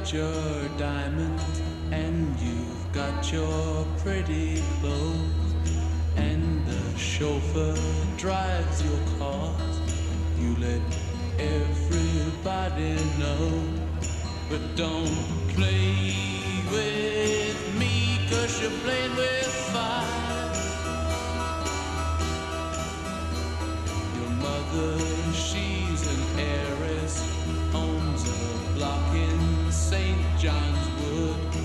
got your diamonds and you've got your pretty clothes, and the chauffeur drives your cars. You let everybody know, but don't play with me, 'cause you're playing with fire. Your mother, she's an heiress, owns a block in St. John's Wood,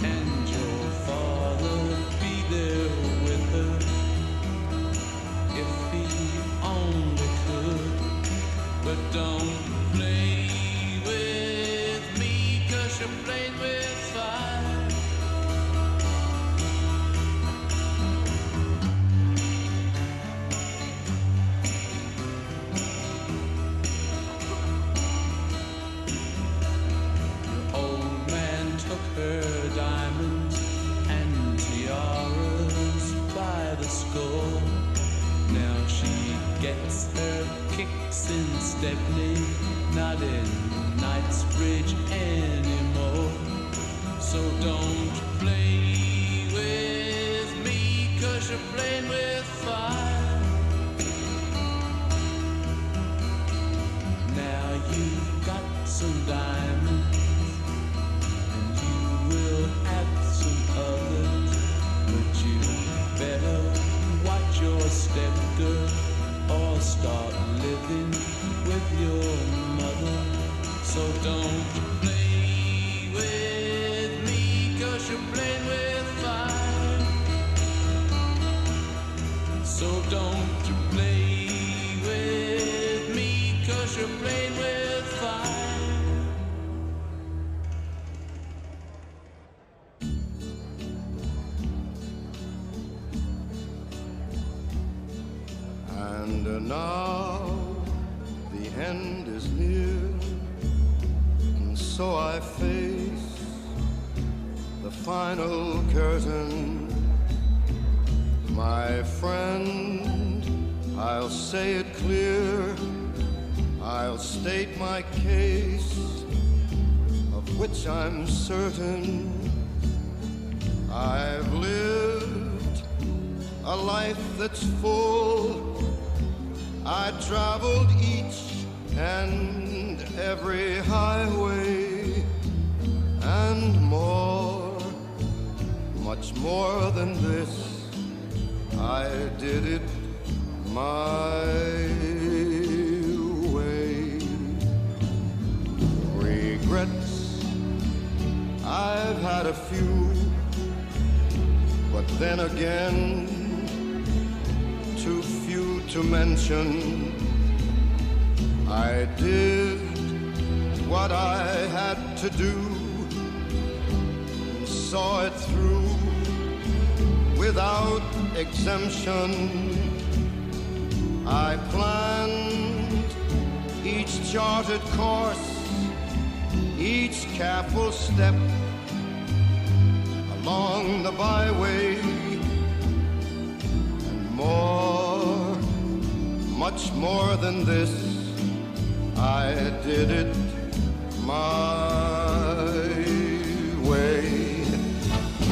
and your father'd be there with her if he only could. But don't play with me, 'cause you're playing with fire. Her diamonds and tiaras by the score. Now she gets her kicks in Stepney, not in Knightsbridge anymore. So don't play with me, 'cause you're playing with fire. Now you've got some diamonds, have some others, but you better watch your step, girl, or start living with your mother. So don't play with me, 'cause you're playing with fire. So don't play with me, 'cause you're playing with fire. And now the end is near, and so I face the final curtain. My friend, I'll say it clear, I'll state my case, of which I'm certain. I've lived a life that's full. I traveled each and every highway, and more, much more than this, I did it my way. Regrets, I've had a few, but then again, too few to mention. I did what I had to do and saw it through without exemption. I planned each charted course, each careful step along the byway. More, much more than this, I did it my way.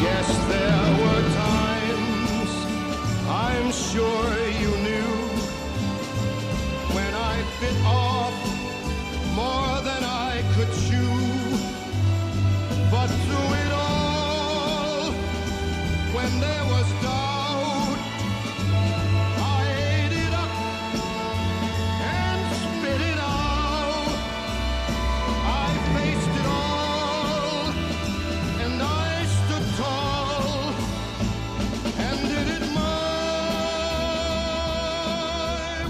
Yes, there were times, I'm sure you knew, when I bit off more than I could chew. But through it all, when there was doubt, I ate it up and spit it out. I faced it all, and I stood tall and did it my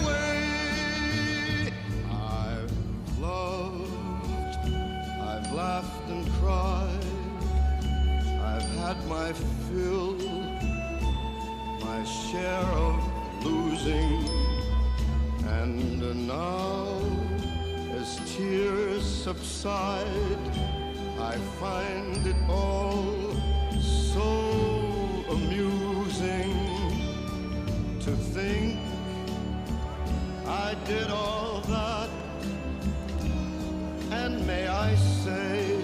way. I've loved, I've laughed and cried, I've had my fill, my share of losing, and now as tears subside, I find it all so amusing to think I did all that, and may I say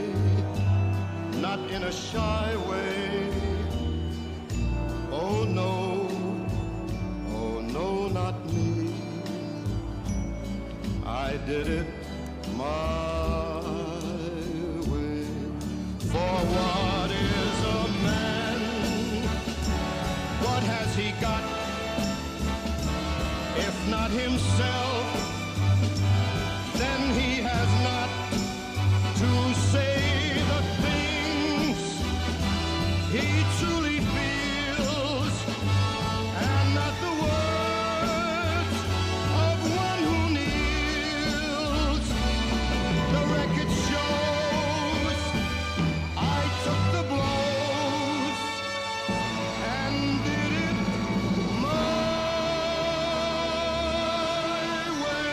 did it my way. For what is a man? What has he got? If not himself, then he has not to say the things he truly feels, and not the words of one who kneels. The record shows I took the blows and did it my way.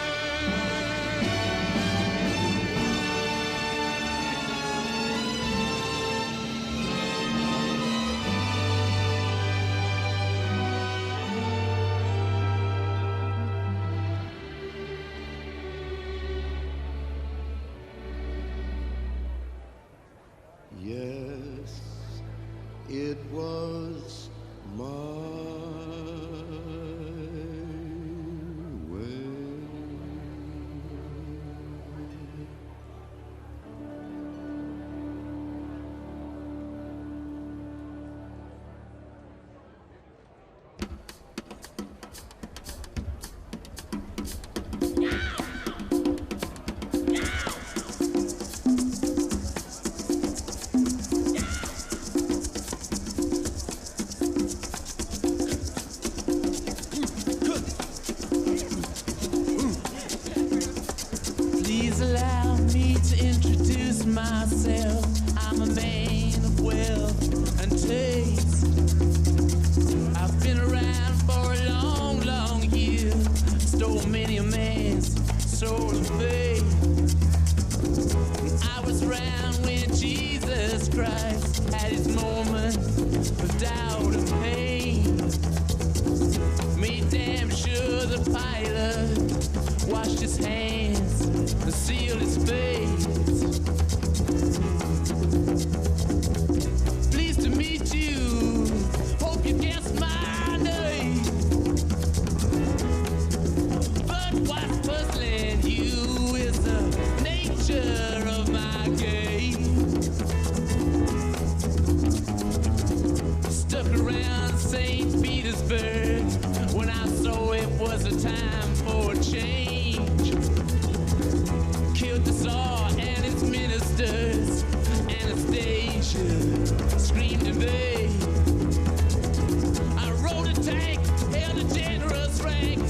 Yes, it was my way. Please allow me to introduce myself. I'm a man of wealth and taste. I've been around for a long, long year. Stole many a man's soul and faith. I was around when Jesus Christ had his moment of doubt and pain. Made damn sure the pilot washed his hands and sealed his face. Pleased to meet you. Hope you guessed my name. But what's puzzling you is the nature of my game. Stuck around St. Petersburg when I saw it was a time for a change. Killed the Tsar and his ministers. Anastasia screamed in vain. I rode a tank, held a generous rank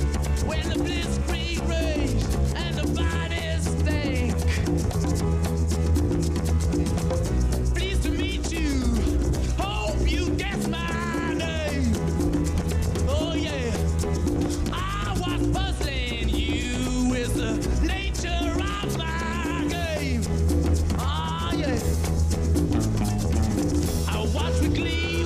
when the blitzkrieg raged and the bodies stank. Pleased to meet you. Hope you guessed my name. Oh yeah. I was puzzling you is the nature of my game. Oh yeah. I watch with glee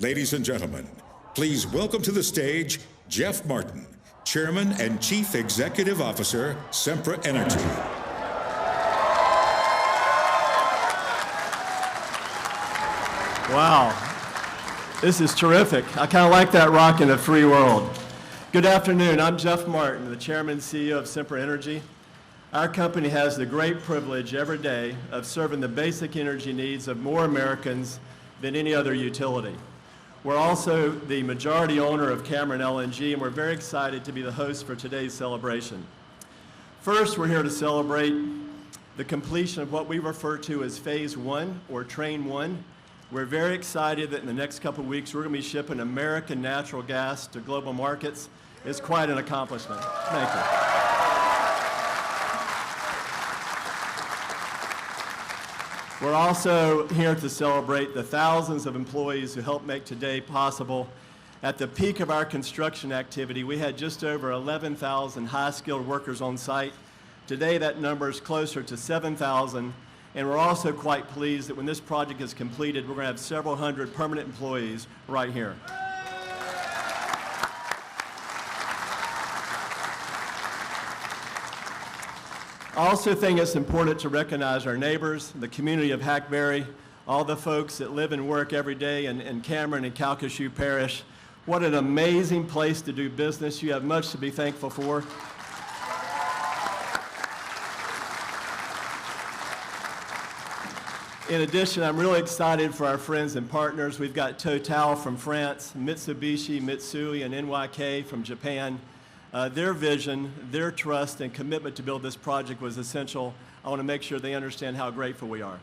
Ladies and gentlemen, please welcome to the stage Jeff Martin, Chairman and Chief Executive Officer, Sempra Energy. Wow, this is terrific. I kind of like that rock in a free world. Good afternoon, I'm Jeff Martin, the Chairman and CEO of Sempra Energy. Our company has the great privilege every day of serving the basic energy needs of more Americans than any other utility. We're also the majority owner of Cameron LNG, and we're very excited to be the host for today's celebration. First, we're here to celebrate the completion of what we refer to as Phase 1, or Train 1. We're very excited that in the next couple of weeks, we're going to be shipping American natural gas to global markets. It's quite an accomplishment. Thank you. We're also here to celebrate the thousands of employees who helped make today possible. At the peak of our construction activity, we had just over 11,000 high-skilled workers on site. Today, that number is closer to 7,000, and we're also quite pleased that when this project is completed, we're going to have several hundred permanent employees right here. I also think it's important to recognize our neighbors, the community of Hackberry, all the folks that live and work every day in Cameron and Calcasieu Parish. What an amazing place to do business. You have much to be thankful for. In addition, I'm really excited for our friends and partners. We've got Total from France, Mitsubishi, Mitsui, and NYK from Japan. Their vision, their trust, and commitment to build this project was essential. I want to make sure they understand how grateful we are.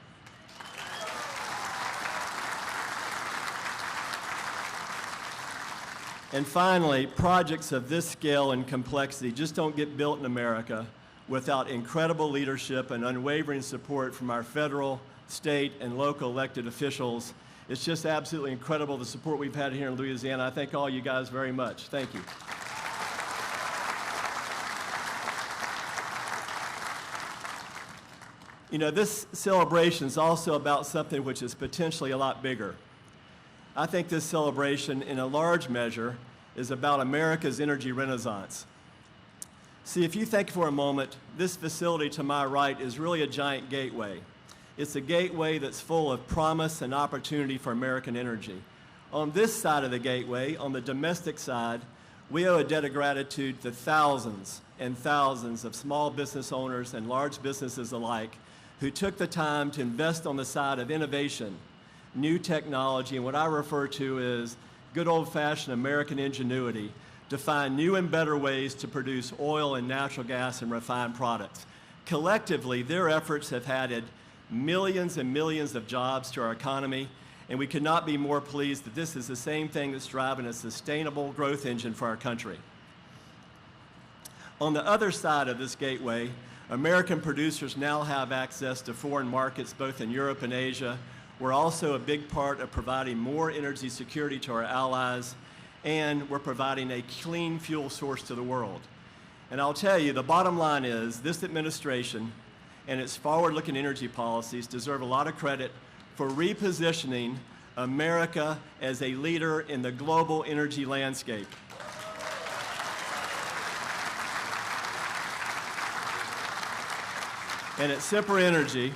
And finally, projects of this scale and complexity just don't get built in America without incredible leadership and unwavering support from our federal, state, and local elected officials. It's just absolutely incredible the support we've had here in Louisiana. I thank all you guys very much. Thank you. You know, this celebration is also about something which is potentially a lot bigger. I think this celebration, in a large measure, is about America's energy renaissance. See, if you think for a moment, this facility to my right is really a giant gateway. It's a gateway that's full of promise and opportunity for American energy. On this side of the gateway, on the domestic side, we owe a debt of gratitude to thousands and thousands of small business owners and large businesses alike who took the time to invest on the side of innovation, new technology, and what I refer to as good old-fashioned American ingenuity to find new and better ways to produce oil and natural gas and refined products. Collectively, their efforts have added millions and millions of jobs to our economy, and we could not be more pleased that this is the same thing that's driving a sustainable growth engine for our country. On the other side of this gateway, American producers now have access to foreign markets both in Europe and Asia. We're also a big part of providing more energy security to our allies, and we're providing a clean fuel source to the world. And I'll tell you, the bottom line is this administration and its forward-looking energy policies deserve a lot of credit for repositioning America as a leader in the global energy landscape. And at Sempra Energy,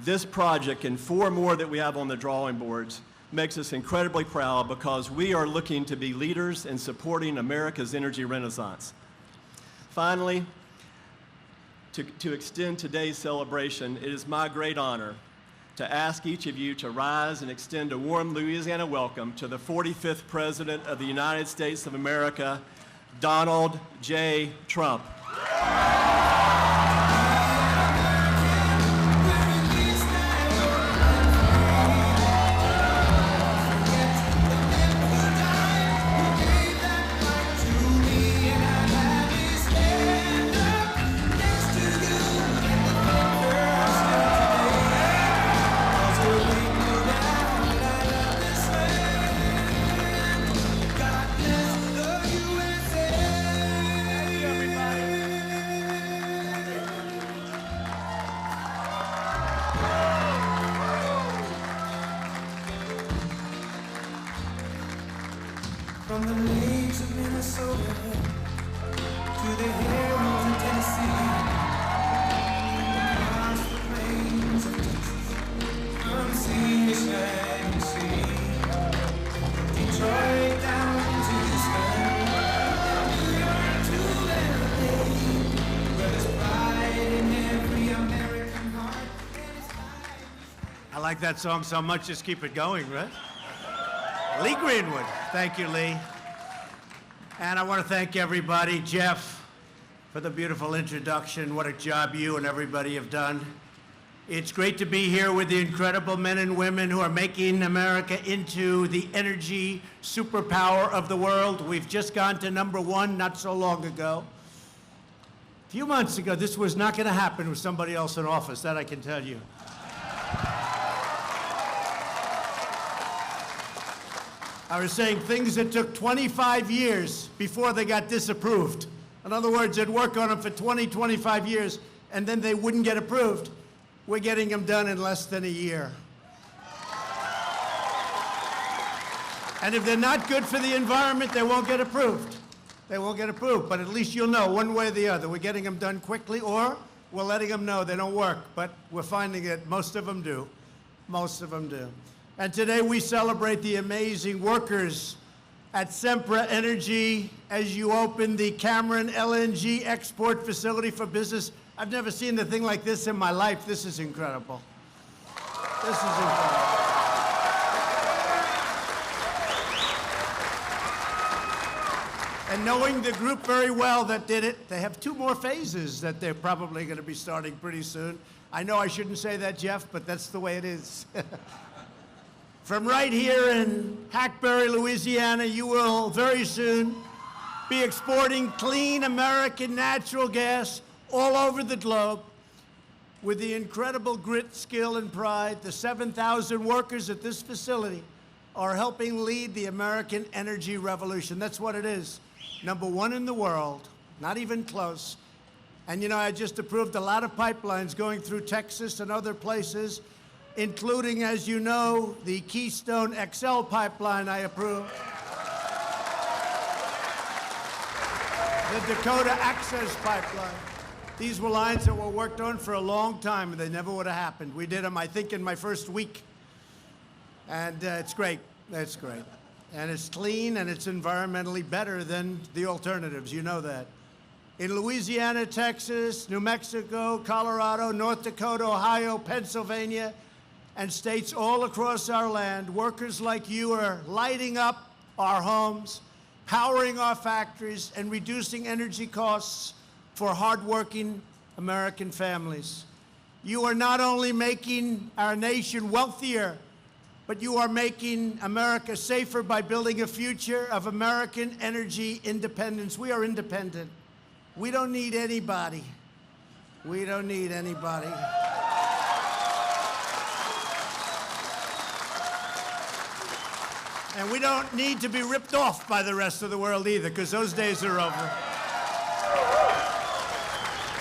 this project and 4 more that we have on the drawing boards makes us incredibly proud because we are looking to be leaders in supporting America's energy renaissance. Finally, to extend today's celebration, it is my great honor to ask each of you to rise and extend a warm Louisiana welcome to the 45th President of the United States of America, Donald J. Trump. Everybody. like that song so much, just keep it going, right? Lee Greenwood. Thank you, Lee. And I want to thank everybody, Jeff, for the beautiful introduction. What a job you and everybody have done. It's great to be here with the incredible men and women who are making America into the energy superpower of the world. We've just gone to #1 not so long ago. A few months ago, this was not going to happen with somebody else in office, that I can tell you. I was saying things that took 25 years before they got disapproved. In other words, they'd work on them for 20, 25 years, and then they wouldn't get approved. We're getting them done in less than a year. And if they're not good for the environment, they won't get approved. They won't get approved, but at least you'll know one way or the other. We're getting them done quickly, or we're letting them know they don't work, but we're finding that most of them do. Most of them do. And today we celebrate the amazing workers at Sempra Energy as you open the Cameron LNG export facility for business. I've never seen a thing like this in my life. This is incredible. This is incredible. And knowing the group very well that did it, they have 2 more phases that they're probably going to be starting pretty soon. I know I shouldn't say that, Jeff, but that's the way it is. From right here in Hackberry, Louisiana, you will very soon be exporting clean American natural gas all over the globe. With the incredible grit, skill, and pride, the 7,000 workers at this facility are helping lead the American energy revolution. That's what it is. #1 in the world, not even close. And you know, I just approved a lot of pipelines going through Texas and other places, including, as you know, the Keystone XL pipeline I approved. The Dakota Access Pipeline. These were lines that were worked on for a long time, and they never would have happened. We did them, I think, in my first week. And it's great. It's great. And it's clean, and it's environmentally better than the alternatives. You know that. In Louisiana, Texas, New Mexico, Colorado, North Dakota, Ohio, Pennsylvania, and states all across our land, workers like you are lighting up our homes, powering our factories, and reducing energy costs for hardworking American families. You are not only making our nation wealthier, but you are making America safer by building a future of American energy independence. We are independent. We don't need anybody. We don't need anybody. And we don't need to be ripped off by the rest of the world either, because those days are over.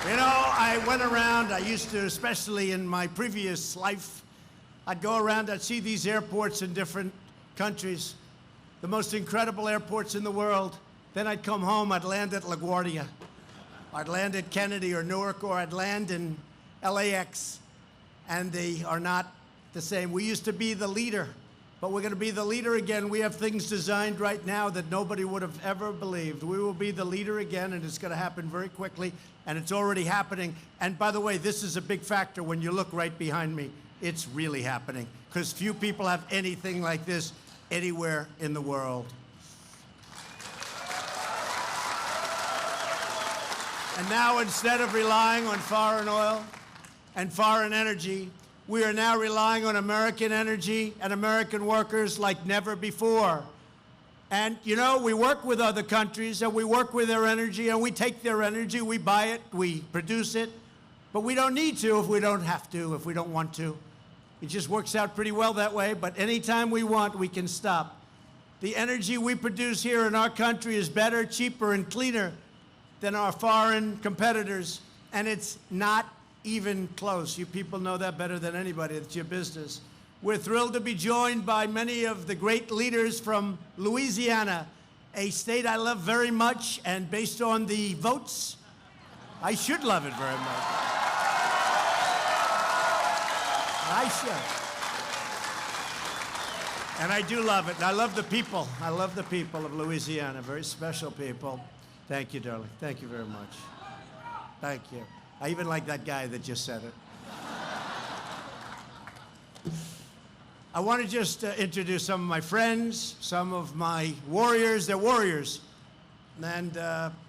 You know, I went around, I used to, especially in my previous life, I'd go around, I'd see these airports in different countries, the most incredible airports in the world. Then I'd come home, I'd land at LaGuardia. I'd land at Kennedy or Newark, or I'd land in LAX, and they are not the same. We used to be the leader, but we're going to be the leader again. We have things designed right now that nobody would have ever believed. We will be the leader again, and it's going to happen very quickly, and it's already happening. And by the way, this is a big factor when you look right behind me. It's really happening, because few people have anything like this anywhere in the world. And now, instead of relying on foreign oil and foreign energy, we are now relying on American energy and American workers like never before. And, you know, we work with other countries, and we work with their energy, and we take their energy, we buy it, we produce it, but we don't need to if we don't have to, if we don't want to. It just works out pretty well that way, but anytime we want, we can stop. The energy we produce here in our country is better, cheaper, and cleaner than our foreign competitors, and it's not even close. You people know that better than anybody. It's your business. We're thrilled to be joined by many of the great leaders from Louisiana, a state I love very much, and based on the votes, I should love it very much. I should. And I do love it. And I love the people. I love the people of Louisiana. Very special people. Thank you, darling. Thank you very much. Thank you. I even like that guy that just said it. I want to just introduce some of my friends, some of my warriors. They're warriors. And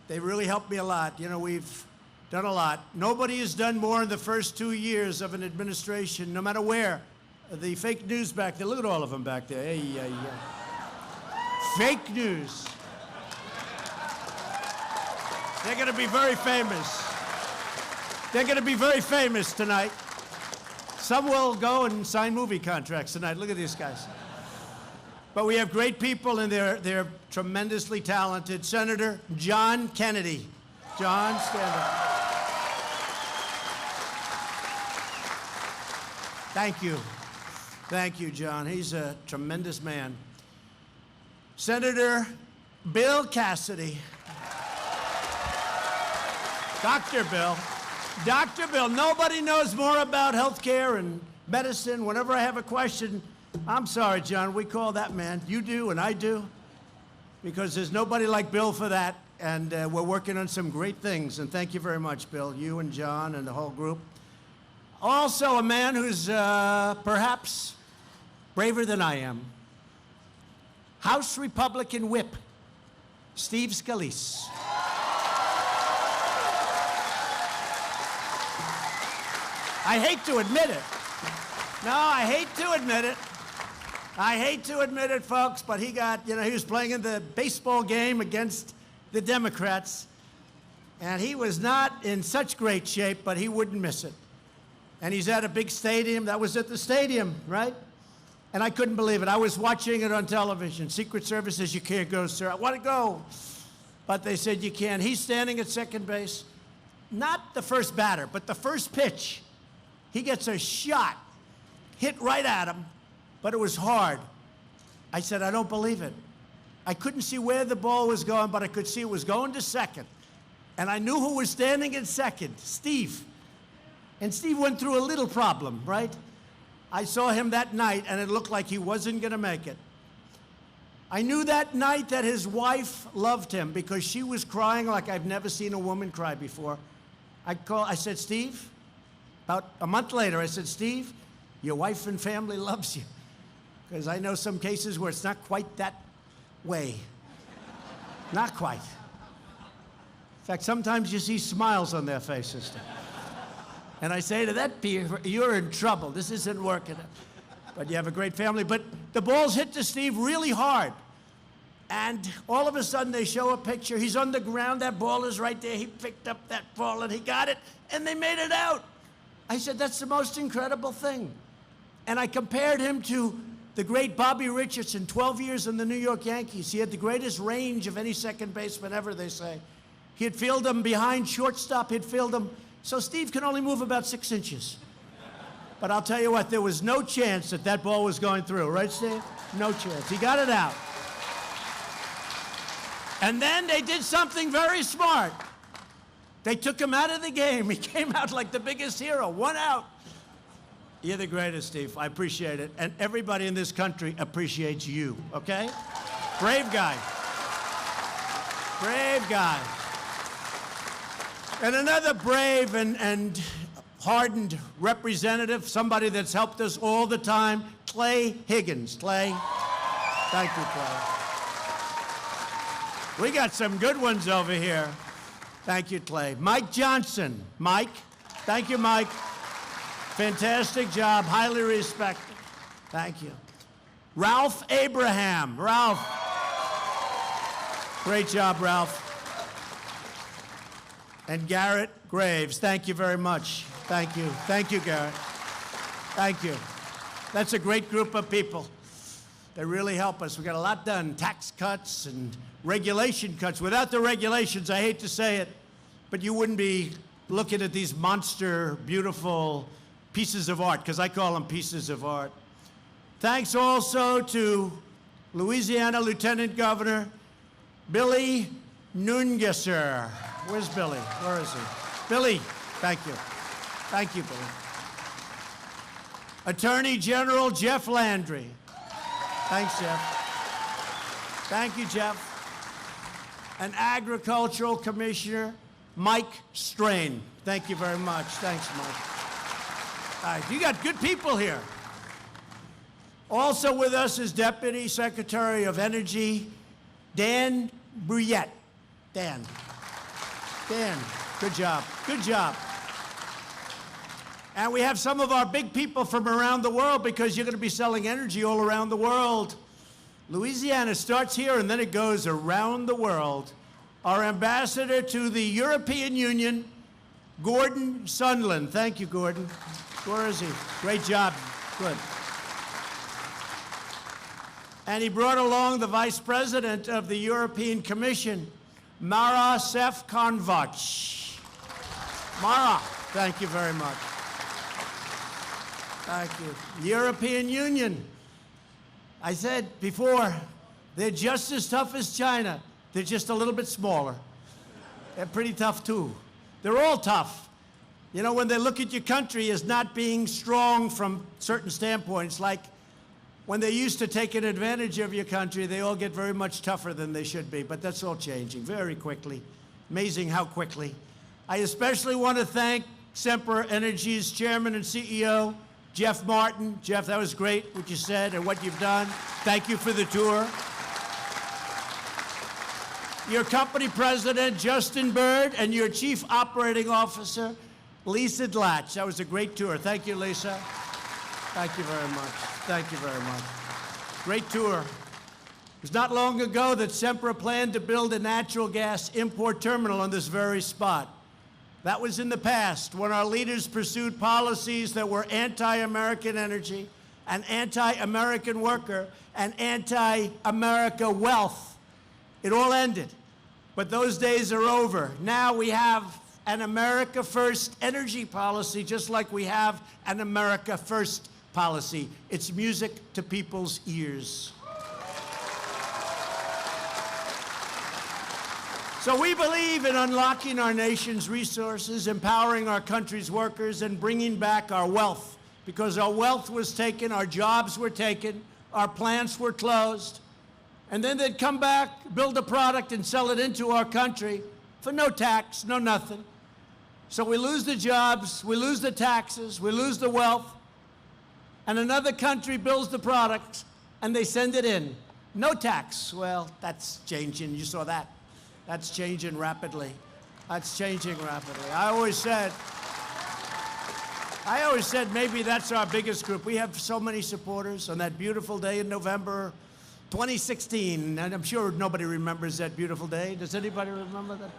they really helped me a lot. You know, we've done a lot. Nobody has done more in the first 2 years of an administration, no matter where. The fake news back there, look at all of them back there. Hey, fake news. They're going to be very famous. They're going to be very famous tonight. Some will go and sign movie contracts tonight. Look at these guys. But we have great people, and they're tremendously talented. Senator John Kennedy. John, stand up. Thank you. Thank you, John. He's a tremendous man. Senator Bill Cassidy. Dr. Bill. Dr. Bill. Nobody knows more about health care and medicine. Whenever I have a question, I'm sorry, John, we call that man. You do and I do, because there's nobody like Bill for that, and we're working on some great things, and thank you very much, Bill, you and John and the whole group. Also a man who's perhaps braver than I am. House Republican Whip, Steve Scalise. I hate to admit it. No, I hate to admit it. I hate to admit it, folks, but he got, you know, he was playing in the baseball game against the Democrats, and he was not in such great shape, but he wouldn't miss it. And he's at a big stadium. That was at the stadium, right? And I couldn't believe it. I was watching it on television. Secret Service says, you can't go, sir. I want to go. But they said, you can. He's standing at second base. Not the first batter, but the first pitch. He gets a shot, hit right at him, but it was hard. I said, I don't believe it. I couldn't see where the ball was going, but I could see it was going to second. And I knew who was standing in second, Steve. And Steve went through a little problem, right? I saw him that night, and it looked like he wasn't going to make it. I knew that night that his wife loved him because she was crying like I've never seen a woman cry before. I said, Steve, about a month later, I said, Steve, your wife and family loves you. Because I know some cases where it's not quite that way. Not quite. In fact, sometimes you see smiles on their faces. And I say to that people, you're in trouble. This isn't working. But you have a great family. But the balls hit to Steve really hard. And all of a sudden, they show a picture. He's on the ground. That ball is right there. He picked up that ball, and he got it, and they made it out. I said, that's the most incredible thing. And I compared him to the great Bobby Richardson, 12 years in the New York Yankees. He had the greatest range of any second baseman ever, they say. He'd field them behind shortstop. He'd field them. So Steve can only move about 6 inches. But I'll tell you what, there was no chance that that ball was going through. Right, Steve? No chance. He got it out. And then they did something very smart. They took him out of the game. He came out like the biggest hero. 1 out. You're the greatest, Steve. I appreciate it. And everybody in this country appreciates you, okay? Brave guy. Brave guy. And another brave and hardened representative, somebody that's helped us all the time, Clay Higgins. Clay, thank you, Clay. We got some good ones over here. Thank you, Clay. Mike Johnson. Mike. Thank you, Mike. Fantastic job. Highly respected. Thank you. Ralph Abraham. Ralph. Great job, Ralph. And Garrett Graves. Thank you very much. Thank you. Thank you, Garrett. Thank you. That's a great group of people. They really help us. We got a lot done. Tax cuts and regulation cuts. Without the regulations, I hate to say it, but you wouldn't be looking at these monster, beautiful pieces of art, because I call them pieces of art. Thanks also to Louisiana Lieutenant Governor Billy Nungesser. Where's Billy? Where is he? Billy, thank you. Thank you, Billy. Attorney General Jeff Landry. Thanks, Jeff. Thank you, Jeff. And Agricultural Commissioner Mike Strain. Thank you very much. Thanks, Mike. All right, you got good people here. Also with us is Deputy Secretary of Energy, Dan Brouillette. Dan, good job, good job. And we have some of our big people from around the world because you're going to be selling energy all around the world. Louisiana starts here and then it goes around the world. Our ambassador to the European Union, Gordon Sondland. Thank you, Gordon. Where is he? Great job. Good. And he brought along the Vice President of the European Commission, Mara Sefcovic. Mara, thank you very much. Thank you. European Union. I said before, they're just as tough as China. They're just a little bit smaller. They're pretty tough, too. They're all tough. You know, when they look at your country as not being strong from certain standpoints, like when they're used to taking advantage of your country, they all get very much tougher than they should be. But that's all changing very quickly. Amazing how quickly. I especially want to thank Sempra Energy's chairman and CEO, Jeff Martin. Jeff, that was great what you said and what you've done. Thank you for the tour. Your company president, Justin Bird, and your chief operating officer, Lisa Dlatch. That was a great tour. Thank you, Lisa. Thank you very much. Thank you very much. Great tour. It was not long ago that Sempra planned to build a natural gas import terminal on this very spot. That was in the past, when our leaders pursued policies that were anti-American energy, and anti-American worker, and anti-America wealth. It all ended. But those days are over. Now we have an America First energy policy, just like we have an America First policy. It's music to people's ears. So we believe in unlocking our nation's resources, empowering our country's workers, and bringing back our wealth. Because our wealth was taken, our jobs were taken, our plants were closed, and then they'd come back, build a product, and sell it into our country for no tax, no nothing. So we lose the jobs, we lose the taxes, we lose the wealth, and another country builds the products, and they send it in. No tax. Well, that's changing. You saw that. That's changing rapidly. That's changing rapidly. I always said maybe that's our biggest group. We have so many supporters on that beautiful day in November 2016, and I'm sure nobody remembers that beautiful day. Does anybody remember that?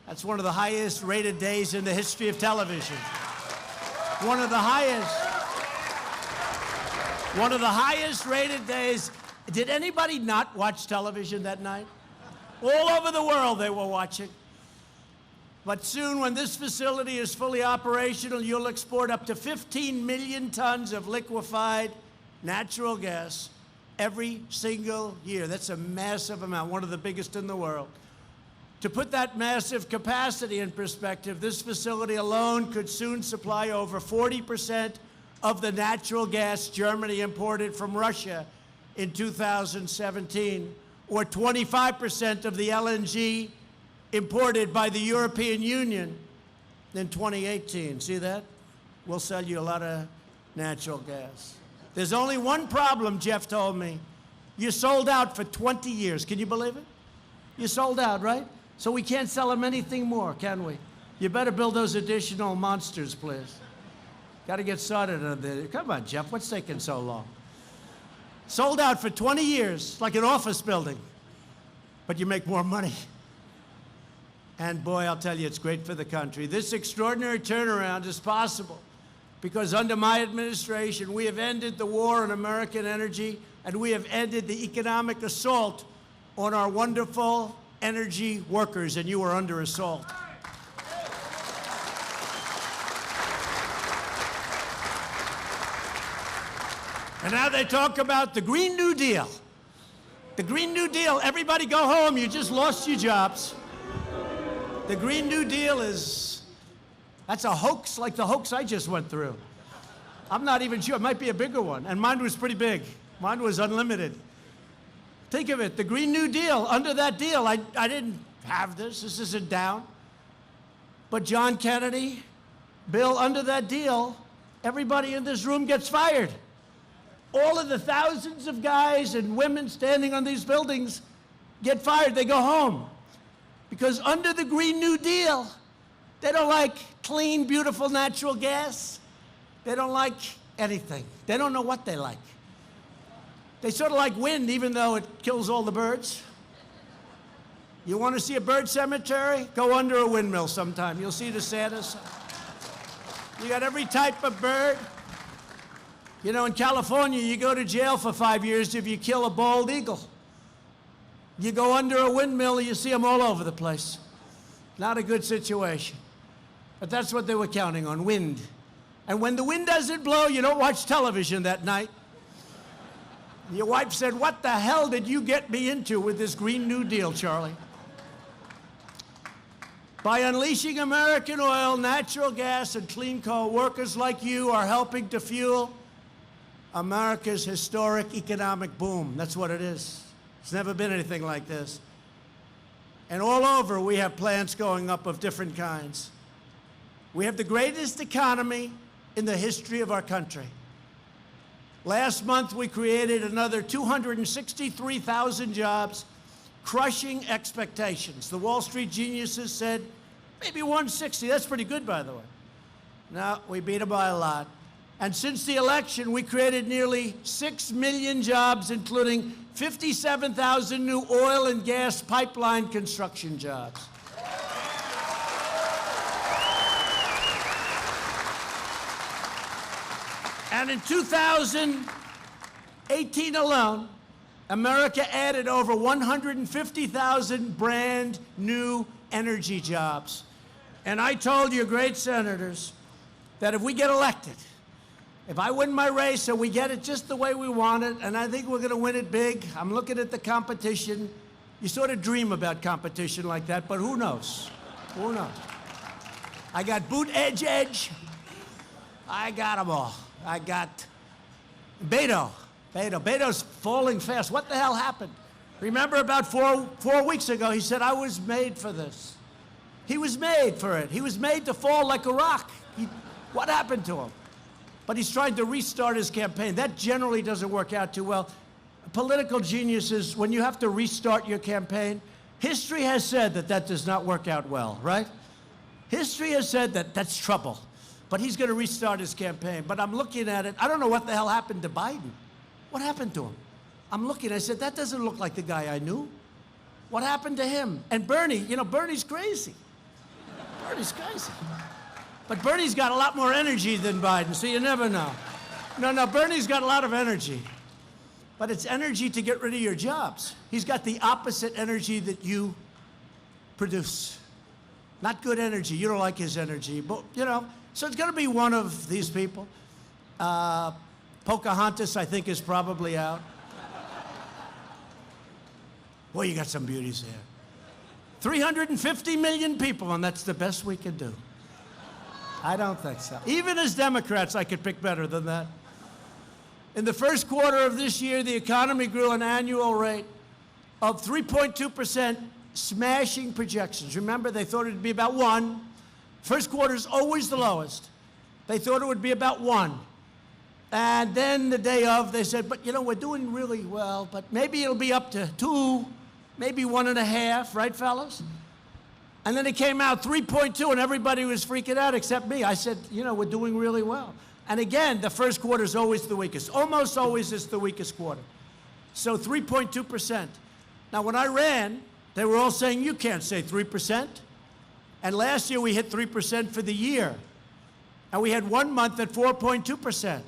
That's one of the highest rated days in the history of television. One of the highest rated days. Did anybody not watch television that night? All over the world they were watching. But soon, when this facility is fully operational, you'll export up to 15 million tons of liquefied natural gas every single year. That's a massive amount, one of the biggest in the world. To put that massive capacity in perspective, this facility alone could soon supply over 40% of the natural gas Germany imported from Russia in 2017, or 25% of the LNG imported by the European Union in 2018. See that? We'll sell you a lot of natural gas. There's only one problem, Jeff told me. You sold out for 20 years. Can you believe it? You sold out, right? So we can't sell them anything more, can we? You better build those additional monsters, please. Got to get started on this. Come on, Jeff, what's taking so long? Sold out for 20 years, like an office building. But you make more money. And boy, I'll tell you, it's great for the country. This extraordinary turnaround is possible because under my administration, we have ended the war on American energy, and we have ended the economic assault on our wonderful energy workers, and you are under assault. And now they talk about the Green New Deal. The Green New Deal, everybody go home, you just lost your jobs. The Green New Deal that's a hoax like the hoax I just went through. I'm not even sure, it might be a bigger one, and mine was pretty big. Mine was unlimited. Think of it, the Green New Deal, under that deal, I didn't have this isn't down. But John Kennedy, Bill, under that deal, everybody in this room gets fired. all of the thousands of guys and women standing on these buildings get fired. They go home. Because under the Green New Deal, they don't like clean, beautiful natural gas. They don't like anything. They don't know what they like. They sort of like wind, even though it kills all the birds. You want to see a bird cemetery? Go under a windmill sometime. You'll see the saddest. You got every type of bird. You know, in California, you go to jail for 5 years if you kill a bald eagle. You go under a windmill, you see them all over the place. Not a good situation. But that's what they were counting on, wind. And when the wind doesn't blow, you don't watch television that night. Your wife said, "What the hell did you get me into with this Green New Deal, Charlie?" By unleashing American oil, natural gas, and clean coal, workers like you are helping to fuel America's historic economic boom. That's what it is. It's never been anything like this. And all over, we have plants going up of different kinds. We have the greatest economy in the history of our country. Last month, we created another 263,000 jobs, crushing expectations. The Wall Street geniuses said, maybe 160. That's pretty good, by the way. No, we beat them by a lot. And since the election, we created nearly 6 million jobs, including 57,000 new oil and gas pipeline construction jobs. And in 2018 alone, America added over 150,000 brand new energy jobs. And I told you, great senators, that if we get elected, if I win my race and we get it just the way we want it, and I think we're going to win it big, I'm looking at the competition. You sort of dream about competition like that, but who knows? Who knows? I got Boot Edge. I got them all. I got Beto. Beto's falling fast. What the hell happened? Remember about four weeks ago, he said, I was made for this. He was made for it. He was made to fall like a rock. What happened to him? But he's trying to restart his campaign. That generally doesn't work out too well. Political geniuses, when you have to restart your campaign, history has said that that does not work out well, right? History has said that that's trouble. But he's going to restart his campaign. But I'm looking at it. I don't know what the hell happened to Biden. What happened to him? I'm looking. I said, that doesn't look like the guy I knew. What happened to him? And Bernie, you know, Bernie's crazy. Bernie's crazy. But Bernie's got a lot more energy than Biden, so you never know. No, Bernie's got a lot of energy. But it's energy to get rid of your jobs. He's got the opposite energy that you produce. Not good energy. You don't like his energy, but, you know. So it's going to be one of these people. Pocahontas, I think, is probably out. Well, you got some beauties there. 350 million people, and that's the best we can do. I don't think so. Even as Democrats, I could pick better than that. In the first quarter of this year, the economy grew an annual rate of 3.2%, smashing projections. Remember, they thought it would be about 1. First quarter is always the lowest. They thought it would be about 1. And then the day of, they said, but, you know, we're doing really well, but maybe it'll be up to 2, maybe 1.5, right, fellas? And then it came out 3.2, and everybody was freaking out except me. I said, you know, we're doing really well. And again, the first quarter is always the weakest. Almost always is the weakest quarter. So 3.2%. Now, when I ran, they were all saying, you can't say 3%. And last year, we hit 3% for the year. And we had 1 month at 4.2%.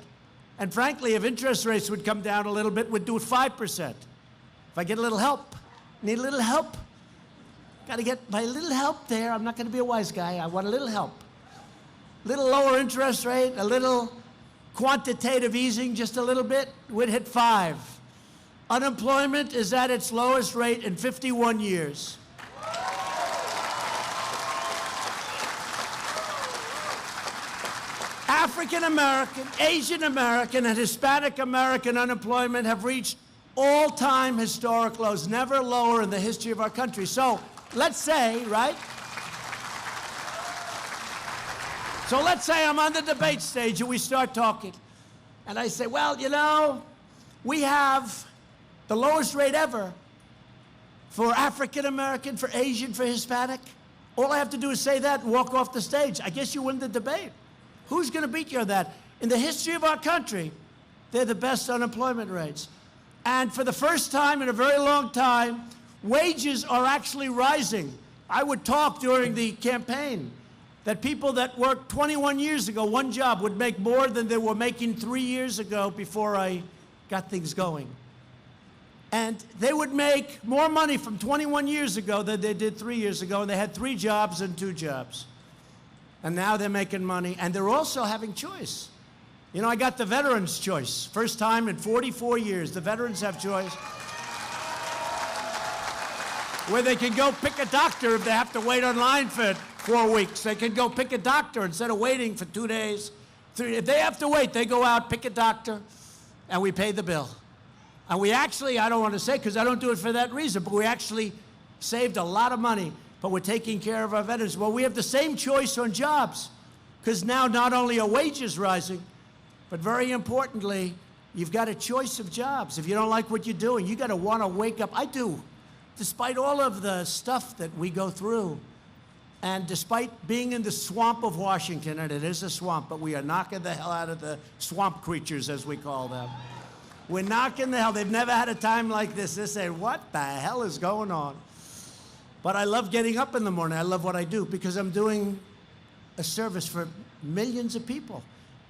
And frankly, if interest rates would come down a little bit, we'd do it 5%. If I get a little help, need a little help, got to get my little help there. I'm not going to be a wise guy. I want a little help. A little lower interest rate, a little quantitative easing, just a little bit, we'd hit 5. Unemployment is at its lowest rate in 51 years. African American, Asian American, and Hispanic American unemployment have reached all-time historic lows, never lower in the history of our country. So let's say, right? So let's say I'm on the debate stage and we start talking. And I say, well, you know, We have the lowest rate ever for African American, for Asian, for Hispanic. All I have to do is say that and walk off the stage. I guess you win the debate. Who's going to beat you on that? In the history of our country, they're the best unemployment rates. And for the first time in a very long time, wages are actually rising. I would talk during the campaign that people that worked 21 years ago, one job, would make more than they were making 3 years ago before I got things going. And they would make more money from 21 years ago than they did 3 years ago, and they had 3 jobs and 2 jobs. And now they're making money, and they're also having choice. You know, I got the veterans' choice. First time in 44 years, the veterans have choice. Where they can go pick a doctor if they have to wait online for 4 weeks. They can go pick a doctor instead of waiting for 2 days. If they have to wait, they go out, pick a doctor, and we pay the bill. And we actually, I don't want to say because I don't do it for that reason, but we actually saved a lot of money, but we're taking care of our veterans. Well, we have the same choice on jobs because now not only are wages rising, but very importantly, you've got a choice of jobs. If you don't like what you're doing, you got to want to wake up. I do. Despite all of the stuff that we go through, and despite being in the swamp of Washington, and it is a swamp, but we are knocking the hell out of the swamp creatures, as we call them. We're knocking the hell. They've never had a time like this. They say, what the hell is going on? But I love getting up in the morning. I love what I do because I'm doing a service for millions of people.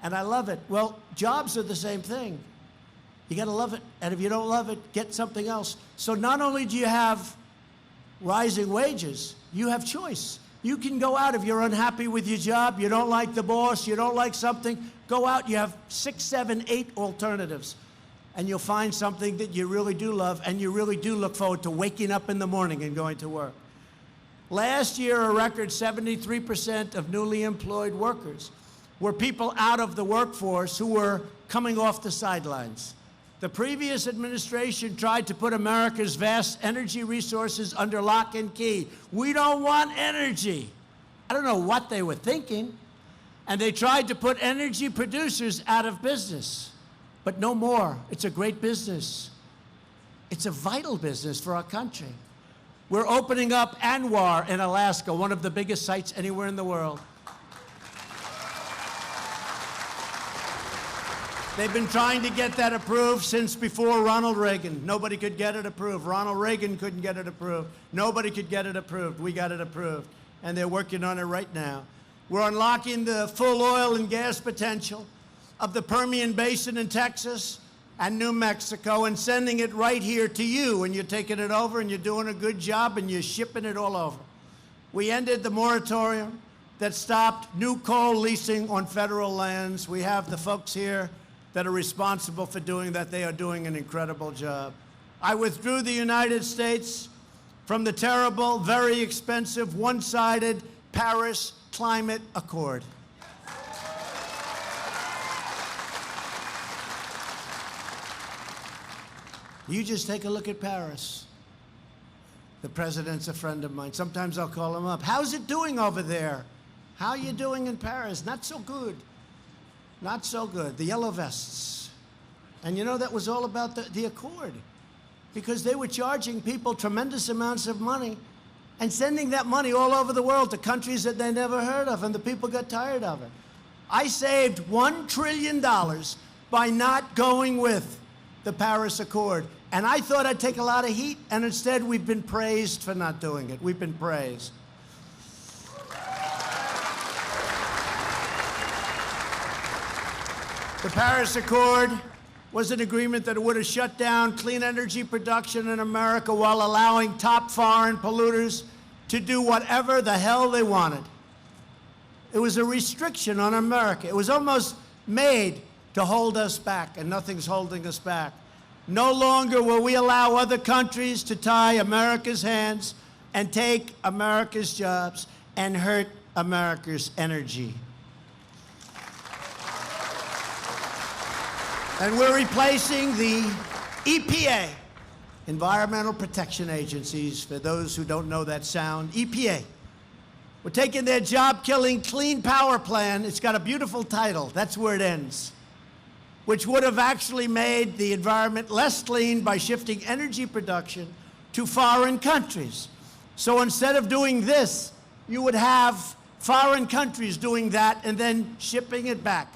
And I love it. Well, jobs are the same thing. You got to love it. And if you don't love it, get something else. So not only do you have rising wages, you have choice. You can go out if you're unhappy with your job, you don't like the boss, you don't like something, go out. You have 6, 7, 8 alternatives. And you'll find something that you really do love, and you really do look forward to waking up in the morning and going to work. Last year, a record 73% of newly employed workers were people out of the workforce who were coming off the sidelines. The previous administration tried to put America's vast energy resources under lock and key. We don't want energy. I don't know what they were thinking. And they tried to put energy producers out of business. But no more. It's a great business. It's a vital business for our country. We're opening up ANWR in Alaska, one of the biggest sites anywhere in the world. They've been trying to get that approved since before Ronald Reagan. Nobody could get it approved. Ronald Reagan couldn't get it approved. Nobody could get it approved. We got it approved. And they're working on it right now. We're unlocking the full oil and gas potential of the Permian Basin in Texas and New Mexico and sending it right here to you, and you're taking it over and you're doing a good job and you're shipping it all over. We ended the moratorium that stopped new coal leasing on federal lands. We have the folks here that are responsible for doing that. They are doing an incredible job. I withdrew the United States from the terrible, very expensive, one-sided Paris Climate Accord. You just take a look at Paris. The president's a friend of mine. Sometimes I'll call him up. How's it doing over there? How are you doing in Paris? Not so good. Not so good. The yellow vests. And you know, that was all about the Accord. Because they were charging people tremendous amounts of money and sending that money all over the world to countries that they never heard of, and the people got tired of it. I saved $1 trillion by not going with the Paris Accord. And I thought I'd take a lot of heat, and instead we've been praised for not doing it. We've been praised. The Paris Accord was an agreement that would have shut down clean energy production in America while allowing top foreign polluters to do whatever the hell they wanted. It was a restriction on America. It was almost made to hold us back, and nothing's holding us back. No longer will we allow other countries to tie America's hands and take America's jobs and hurt America's energy. And we're replacing the EPA, Environmental Protection Agencies, for those who don't know that sound, EPA. We're taking their job-killing Clean Power Plan. It's got a beautiful title. That's where it ends. which would have actually made the environment less clean by shifting energy production to foreign countries. So instead of doing this, you would have foreign countries doing that and then shipping it back.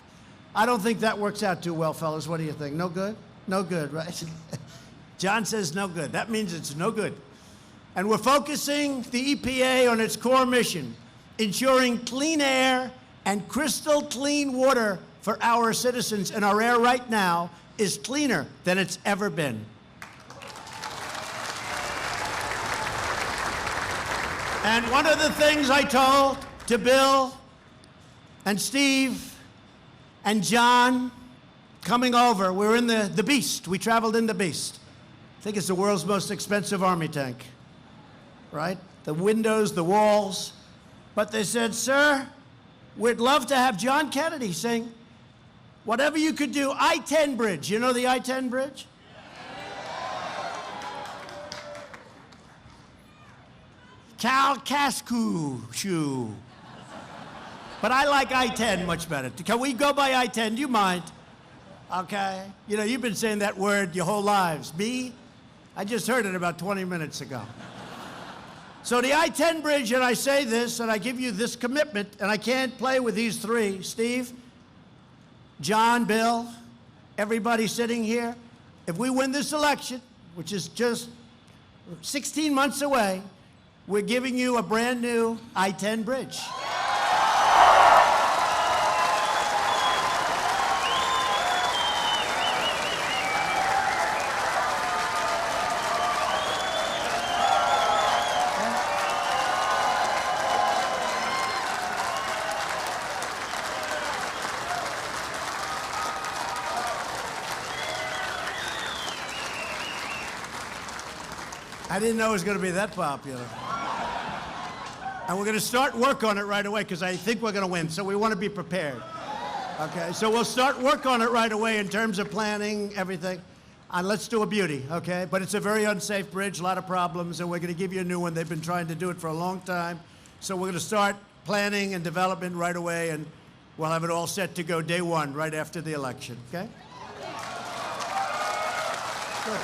I don't think that works out too well, fellas. What do you think? No good? No good, right? John says no good. That means it's no good. And we're focusing the EPA on its core mission, ensuring clean air and crystal clean water for our citizens. And our air right now is cleaner than it's ever been. And one of the things I told to Bill and Steve and John coming over, we're in the Beast. We traveled in the Beast. I think it's the world's most expensive army tank, right? The windows, the walls. But they said, sir, we'd love to have John Kennedy saying, whatever you could do, I-10 bridge. You know the I-10 bridge? Cal Cascu. But I like I-10 much better. Can we go by I-10? Do you mind? Okay. You know, you've been saying that word your whole lives. Me? I just heard it about 20 minutes ago. So the I-10 bridge, and I say this, and I give you this commitment, and I can't play with these three. Steve, John, Bill, everybody sitting here. If we win this election, which is just 16 months away, we're giving you a brand new I-10 bridge. I didn't know it was going to be that popular. And we're going to start work on it right away because I think we're going to win, so we want to be prepared. Okay, so we'll start work on it right away in terms of planning, everything. And let's do a beauty, okay? But it's a very unsafe bridge, a lot of problems, and we're going to give you a new one. They've been trying to do it for a long time. So we're going to start planning and development right away, and we'll have it all set to go day one, right after the election, okay? Good.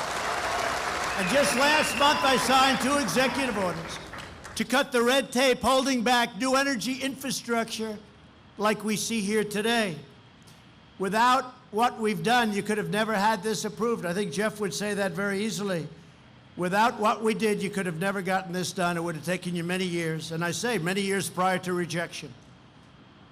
And just last month, I signed 2 executive orders to cut the red tape holding back new energy infrastructure like we see here today. Without what we've done, you could have never had this approved. I think Jeff would say that very easily. Without what we did, you could have never gotten this done. It would have taken you many years, and I say many years prior to rejection.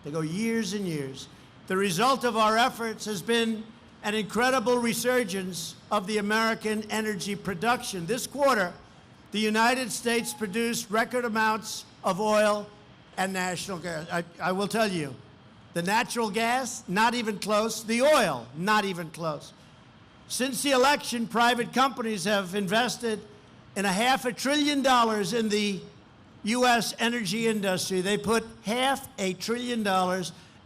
They go years and years. The result of our efforts has been an incredible resurgence of the American energy production. This quarter, the United States produced record amounts of oil and natural gas. I will tell you, the natural gas, not even close. The oil, not even close. Since the election, private companies have invested in $500 billion in the U.S. energy industry. They put $500 billion,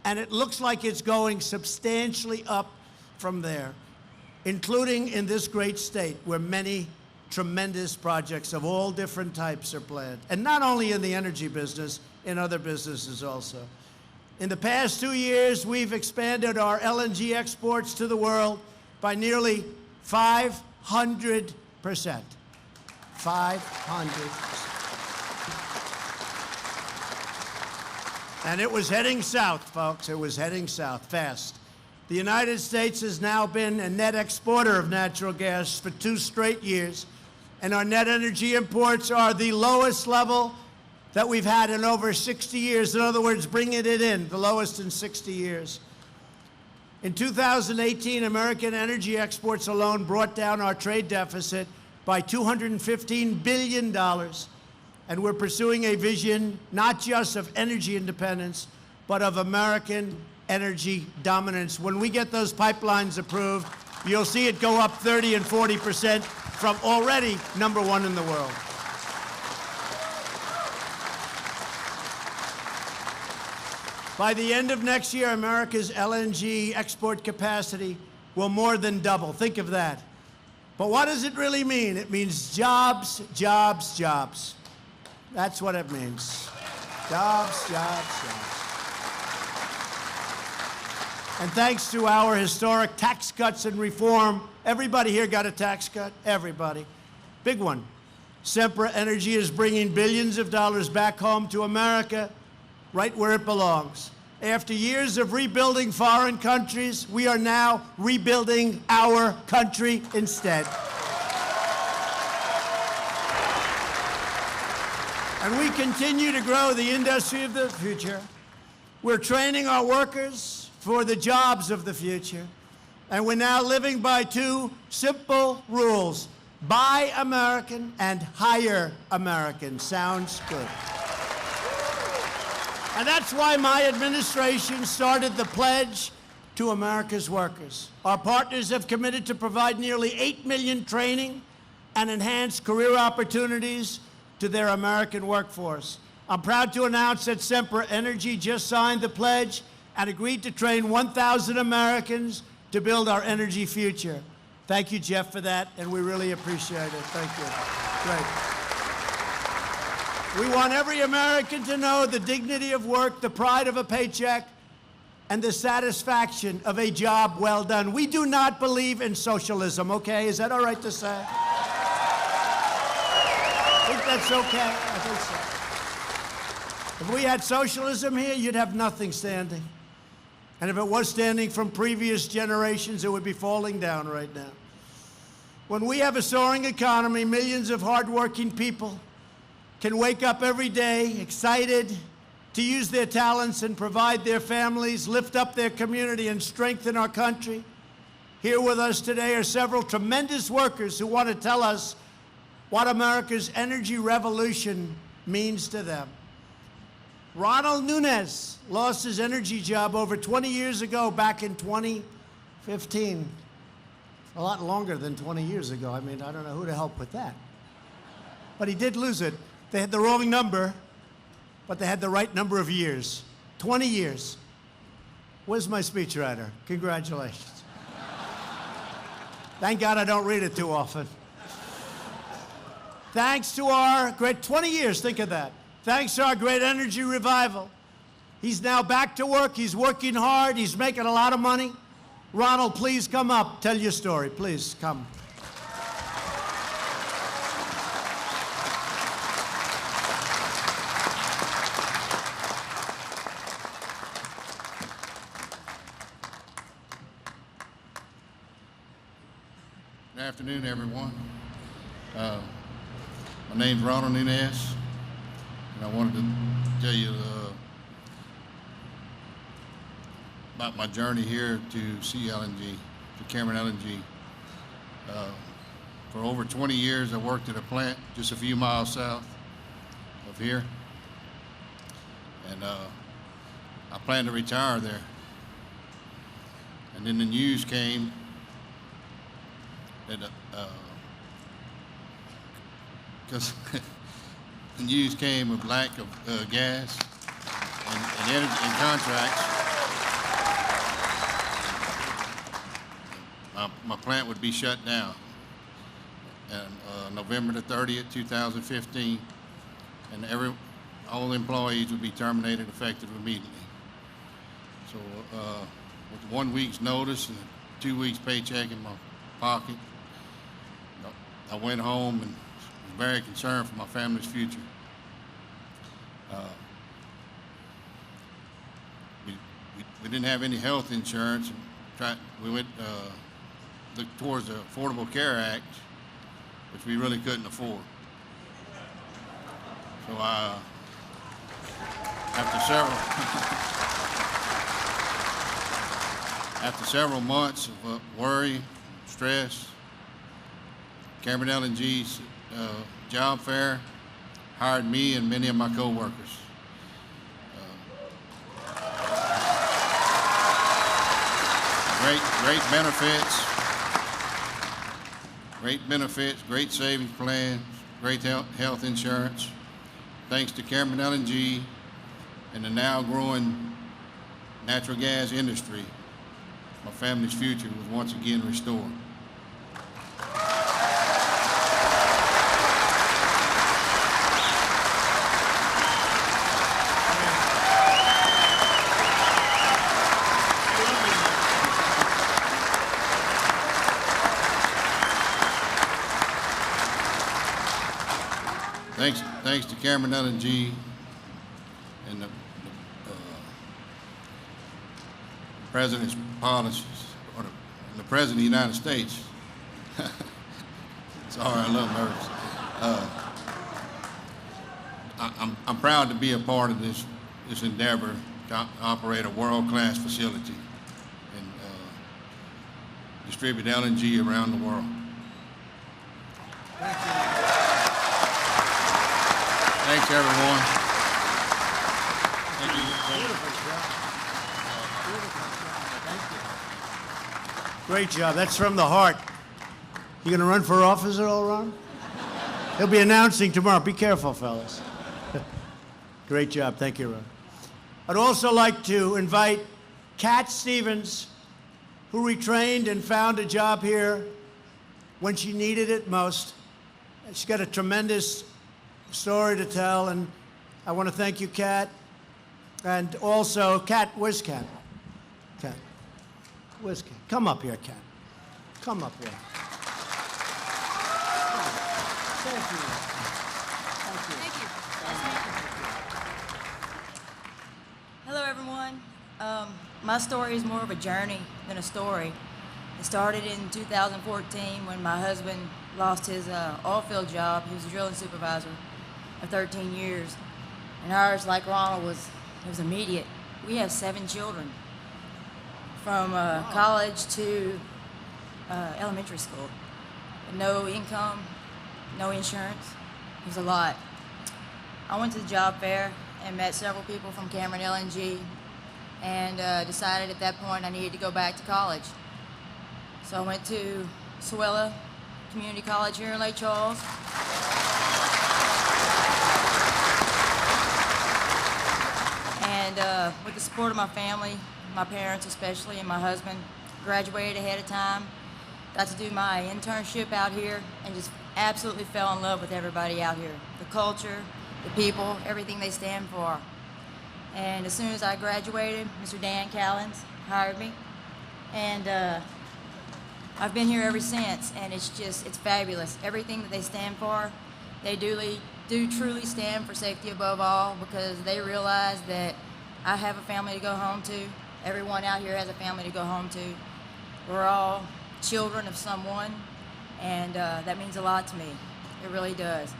and it looks like it's going substantially up from there, including in this great state where many tremendous projects of all different types are planned. And not only in the energy business, in other businesses also. In the past 2 years, we've expanded our LNG exports to the world by nearly 500%. 500%. And it was heading south, folks. It was heading south fast. The United States has now been a net exporter of natural gas for 2 straight years, and our net energy imports are the lowest level that we've had in over 60 years. In other words, bringing it in, the lowest in 60 years. In 2018, American energy exports alone brought down our trade deficit by $215 billion, and we're pursuing a vision not just of energy independence, but of American energy dominance. When we get those pipelines approved, you'll see it go up 30 and 40% from already #1 in the world. By the end of next year, America's LNG export capacity will more than double. Think of that. But what does it really mean? It means jobs, jobs, jobs. That's what it means. Jobs, jobs, jobs. And thanks to our historic tax cuts and reform, everybody here got a tax cut, everybody. Big one. Sempra Energy is bringing billions of dollars back home to America, right where it belongs. After years of rebuilding foreign countries, we are now rebuilding our country instead. And we continue to grow the industry of the future. We're training our workers for the jobs of the future. And we're now living by two simple rules. Buy American and hire American. Sounds good. And that's why my administration started the Pledge to America's Workers. Our partners have committed to provide nearly 8 million training and enhanced career opportunities to their American workforce. I'm proud to announce that Sempra Energy just signed the pledge and agreed to train 1,000 Americans to build our energy future. Thank you, Jeff, for that, and we really appreciate it. Thank you. Great. We want every American to know the dignity of work, the pride of a paycheck, and the satisfaction of a job well done. We do not believe in socialism, okay? Is that all right to say? I think that's okay. I think so. If we had socialism here, you'd have nothing standing. And if it was standing from previous generations, it would be falling down right now. When we have a soaring economy, millions of hardworking people can wake up every day excited to use their talents and provide their families, lift up their community, and strengthen our country. Here with us today are several tremendous workers who want to tell us what America's energy revolution means to them. Ronald Nunes lost his energy job over 20 years ago, back in 2015. A lot longer than 20 years ago. I mean, I don't know who to help with that. But he did lose it. They had the wrong number, but they had the right number of years. 20 years. Where's my speechwriter? Congratulations. Thank God I don't read it too often. Thanks to our great 20 years, think of that. Thanks to our great energy revival. He's now back to work. He's working hard. He's making a lot of money. Ronald, please come up. Tell your story. Please come. Good afternoon, everyone. My name's Ronald Nunes. I wanted to tell you about my journey here to CLNG, to Cameron LNG. For over 20 years, I worked at a plant just a few miles south of here. And I planned to retire there. And then the news came that, because the news came of lack of gas and energy and contracts. My plant would be shut down on November the 30th, 2015, and all the employees would be terminated effective immediately. So with 1 week's notice and 2 weeks paycheck in my pocket, I went home and was very concerned for my family's future. We didn't have any health insurance. We went looked towards the Affordable Care Act, which we really couldn't afford. So after several months of worry, stress, Cameron LNG's job fair hired me and many of my co-workers. Great benefits, great savings plans, great health insurance. Thanks to Cameron LNG and the now growing natural gas industry, my family's future was once again restored. thanks to Cameron LNG and the President's policies, or the President of the United States. Sorry, I'm a little nervous. I'm proud to be a part of this endeavor to operate a world-class facility and distribute LNG around the world. Thank you. Thanks, everyone. Thank you. Beautiful job. Beautiful job. Thank you. Great job. That's from the heart. You gonna run for office at all, Ron? He'll be announcing tomorrow. Be careful, fellas. Great job. Thank you, Ron. I'd also like to invite Cat Stevens, who retrained and found a job here when she needed it most. She's got a tremendous story to tell, and I want to thank you, Cat. And also, Cat, where's Cat? Cat, where's Cat? Come up here, Cat. Come up here. Thank you. Thank you. Hello, everyone. My story is more of a journey than a story. It started in 2014 when my husband lost his oil field job. He was a drilling supervisor for 13 years. And ours, like Ronald, was immediate. We have 7 children from college to elementary school. No income, no insurance. It was a lot. I went to the job fair and met several people from Cameron LNG and decided at that point I needed to go back to college. So I went to Sewella Community College here in Lake Charles. And with the support of my family, my parents especially, and my husband, graduated ahead of time. Got to do my internship out here and just absolutely fell in love with everybody out here. The culture, the people, everything they stand for. And as soon as I graduated, Mr. Dan Callens hired me. And I've been here ever since, and it's fabulous. Everything that they stand for, they do truly stand for safety above all, because they realize that I have a family to go home to. Everyone out here has a family to go home to. We're all children of someone, and that means a lot to me. It really does.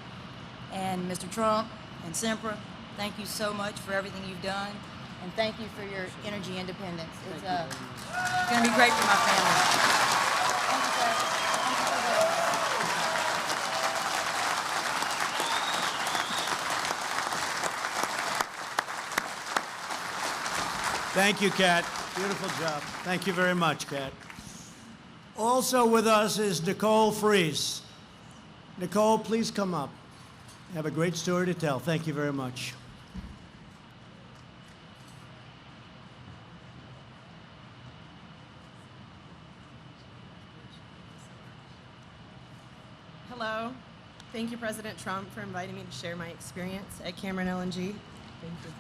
And Mr. Trump and Sempra, thank you so much for everything you've done, and thank you for your energy independence. It's going to be great for my family. Thank you, sir. Thank you so very much. Thank you, Kat. Beautiful job. Thank you very much, Kat. Also with us is Nicole Fries. Nicole, please come up. You have a great story to tell. Thank you very much. Hello. Thank you, President Trump, for inviting me to share my experience at Cameron LNG. Thank you.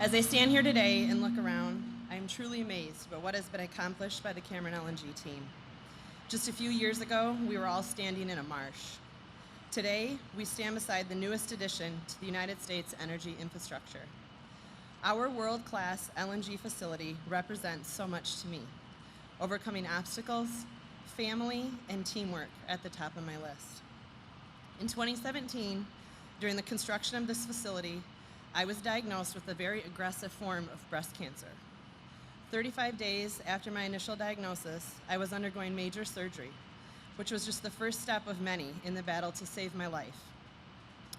As I stand here today and look around, I am truly amazed by what has been accomplished by the Cameron LNG team. Just a few years ago, we were all standing in a marsh. Today, we stand beside the newest addition to the United States energy infrastructure. Our world-class LNG facility represents so much to me, overcoming obstacles, family, and teamwork at the top of my list. In 2017, during the construction of this facility, I was diagnosed with a very aggressive form of breast cancer. 35 days after my initial diagnosis, I was undergoing major surgery, which was just the first step of many in the battle to save my life.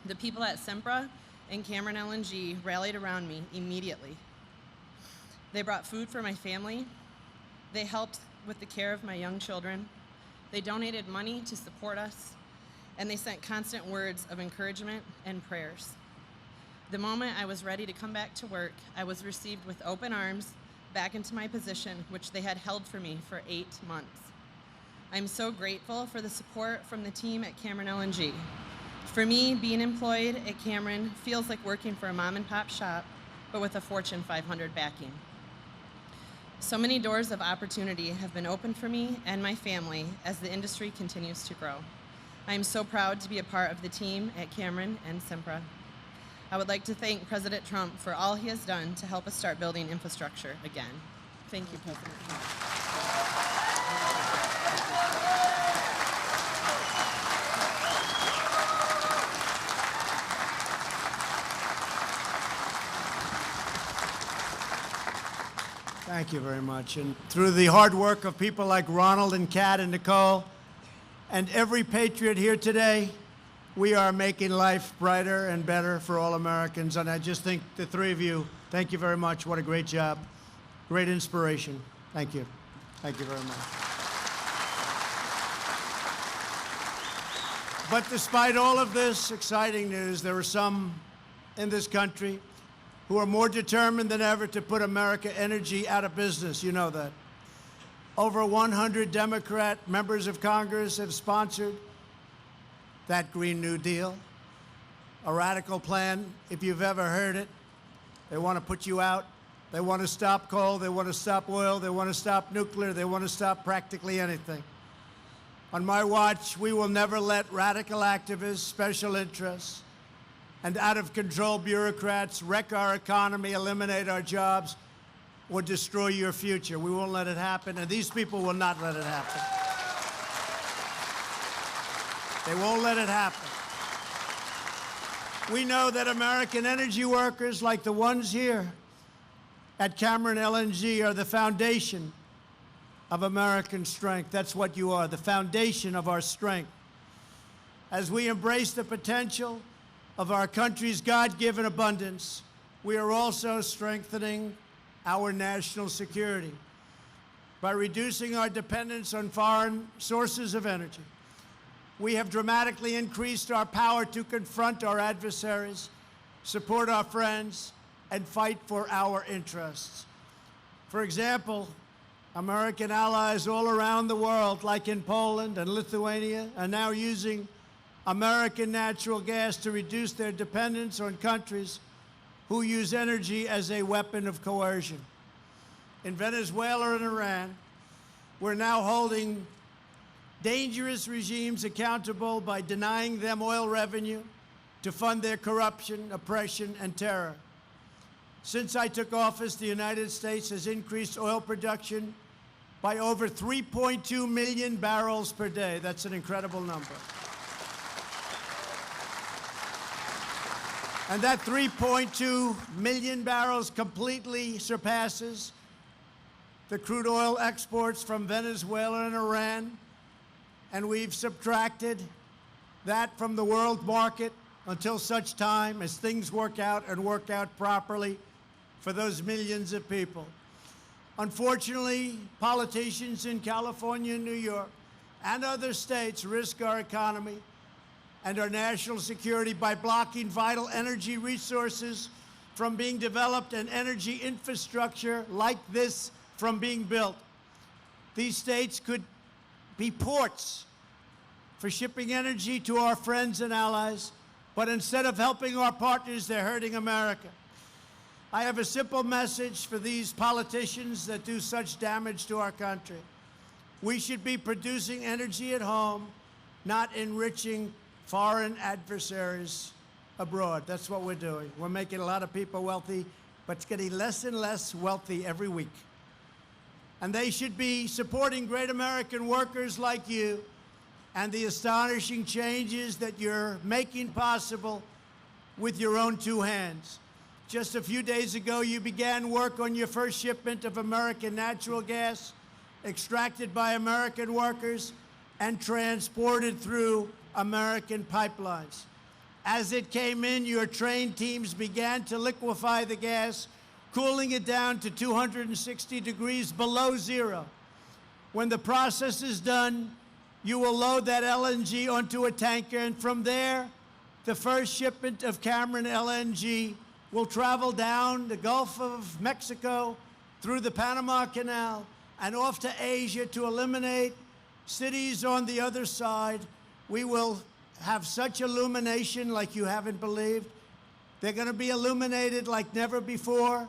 The people at Sempra and Cameron LNG rallied around me immediately. They brought food for my family. They helped with the care of my young children. They donated money to support us, and they sent constant words of encouragement and prayers. The moment I was ready to come back to work, I was received with open arms back into my position, which they had held for me for 8 months. I'm so grateful for the support from the team at Cameron LNG. For me, being employed at Cameron feels like working for a mom and pop shop, but with a Fortune 500 backing. So many doors of opportunity have been opened for me and my family as the industry continues to grow. I am so proud to be a part of the team at Cameron and Sempra. I would like to thank President Trump for all he has done to help us start building infrastructure again. Thank you, President Trump. Thank you very much. And through the hard work of people like Ronald and Kat and Nicole and every patriot here today, we are making life brighter and better for all Americans. And I just think the three of you, thank you very much. What a great job. Great inspiration. Thank you. Thank you very much. But despite all of this exciting news, there are some in this country who are more determined than ever to put American energy out of business. You know that. Over 100 Democrat members of Congress have sponsored that Green New Deal, a radical plan, if you've ever heard it. They want to put you out. They want to stop coal. They want to stop oil. They want to stop nuclear. They want to stop practically anything. On my watch, we will never let radical activists, special interests, and out-of-control bureaucrats wreck our economy, eliminate our jobs, or destroy your future. We won't let it happen, and these people will not let it happen. They won't let it happen. We know that American energy workers, like the ones here at Cameron LNG, are the foundation of American strength. That's what you are, the foundation of our strength. As we embrace the potential of our country's God-given abundance, we are also strengthening our national security by reducing our dependence on foreign sources of energy. We have dramatically increased our power to confront our adversaries, support our friends, and fight for our interests. For example, American allies all around the world, like in Poland and Lithuania, are now using American natural gas to reduce their dependence on countries who use energy as a weapon of coercion. In Venezuela and Iran, we're now holding dangerous regimes accountable by denying them oil revenue to fund their corruption, oppression, and terror. Since I took office, the United States has increased oil production by over 3.2 million barrels per day. That's an incredible number. And that 3.2 million barrels completely surpasses the crude oil exports from Venezuela and Iran. And we've subtracted that from the world market until such time as things work out and work out properly for those millions of people. Unfortunately, politicians in California and New York and other states risk our economy and our national security by blocking vital energy resources from being developed and energy infrastructure like this from being built. These states could be ports for shipping energy to our friends and allies, but instead of helping our partners, they're hurting America. I have a simple message for these politicians that do such damage to our country. We should be producing energy at home, not enriching foreign adversaries abroad. That's what we're doing. We're making a lot of people wealthy, but it's getting less and less wealthy every week. And they should be supporting great American workers like you and the astonishing changes that you're making possible with your own two hands. Just a few days ago, you began work on your first shipment of American natural gas, extracted by American workers and transported through American pipelines. As it came in, your trained teams began to liquefy the gas, cooling it down to 260 degrees below zero. When the process is done, you will load that LNG onto a tanker, and from there, the first shipment of Cameron LNG will travel down the Gulf of Mexico, through the Panama Canal, and off to Asia to eliminate cities on the other side. We will have such illumination like you haven't believed. They're going to be illuminated like never before.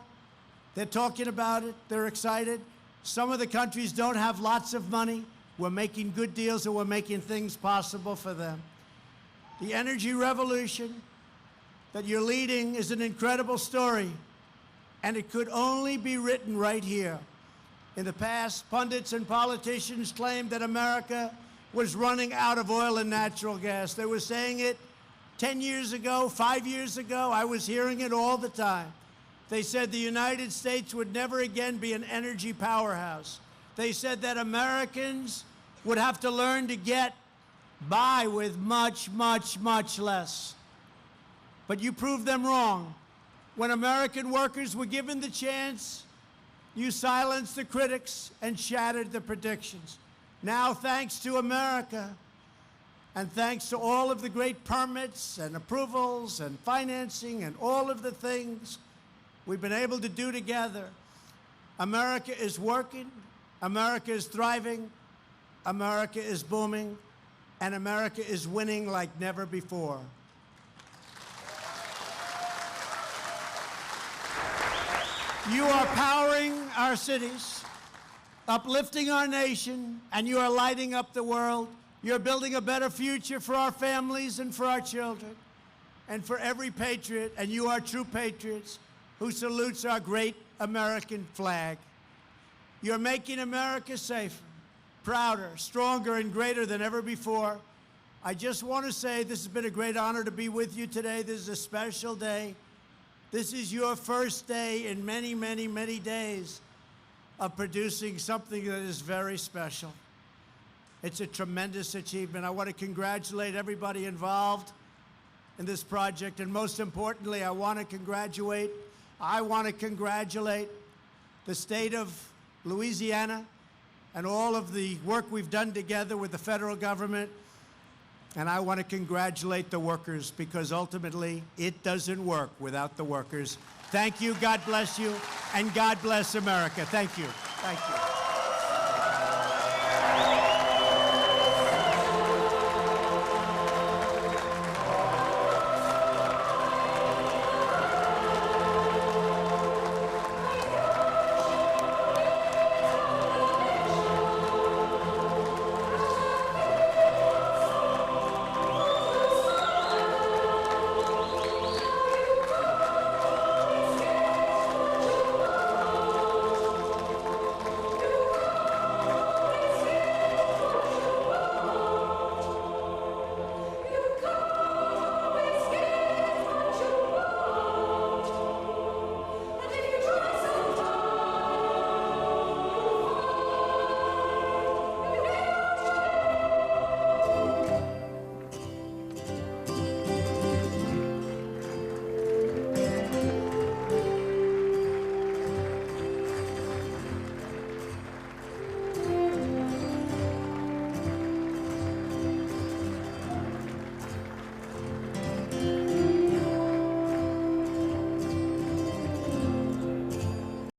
They're talking about it. They're excited. Some of the countries don't have lots of money, We're making good deals and we're making things possible for them. The energy revolution that you're leading is an incredible story, and it could only be written right here. In the past, pundits and politicians claimed that America was running out of oil and natural gas. They were saying it 10 years ago, 5 years ago. I was hearing it all the time. They said the United States would never again be an energy powerhouse. They said that Americans would have to learn to get by with much, much, much less. But you proved them wrong. When American workers were given the chance, you silenced the critics and shattered the predictions. Now, thanks to America, and thanks to all of the great permits and approvals and financing and all of the things we've been able to do together, America is working, America is thriving, America is booming, and America is winning like never before. You are powering our cities, uplifting our nation, and you are lighting up the world. You're building a better future for our families and for our children and for every patriot, and you are true patriots who salutes our great American flag. You're making America safer, prouder, stronger, and greater than ever before. I just want to say this has been a great honor to be with you today. This is a special day. This is your first day in many, many, many days of producing something that is very special. It's a tremendous achievement. I want to congratulate everybody involved in this project, and most importantly, I want to congratulate the state of Louisiana and all of the work we've done together with the federal government. And I want to congratulate the workers, because ultimately it doesn't work without the workers. Thank you, God bless you, and God bless America. Thank you. Thank you.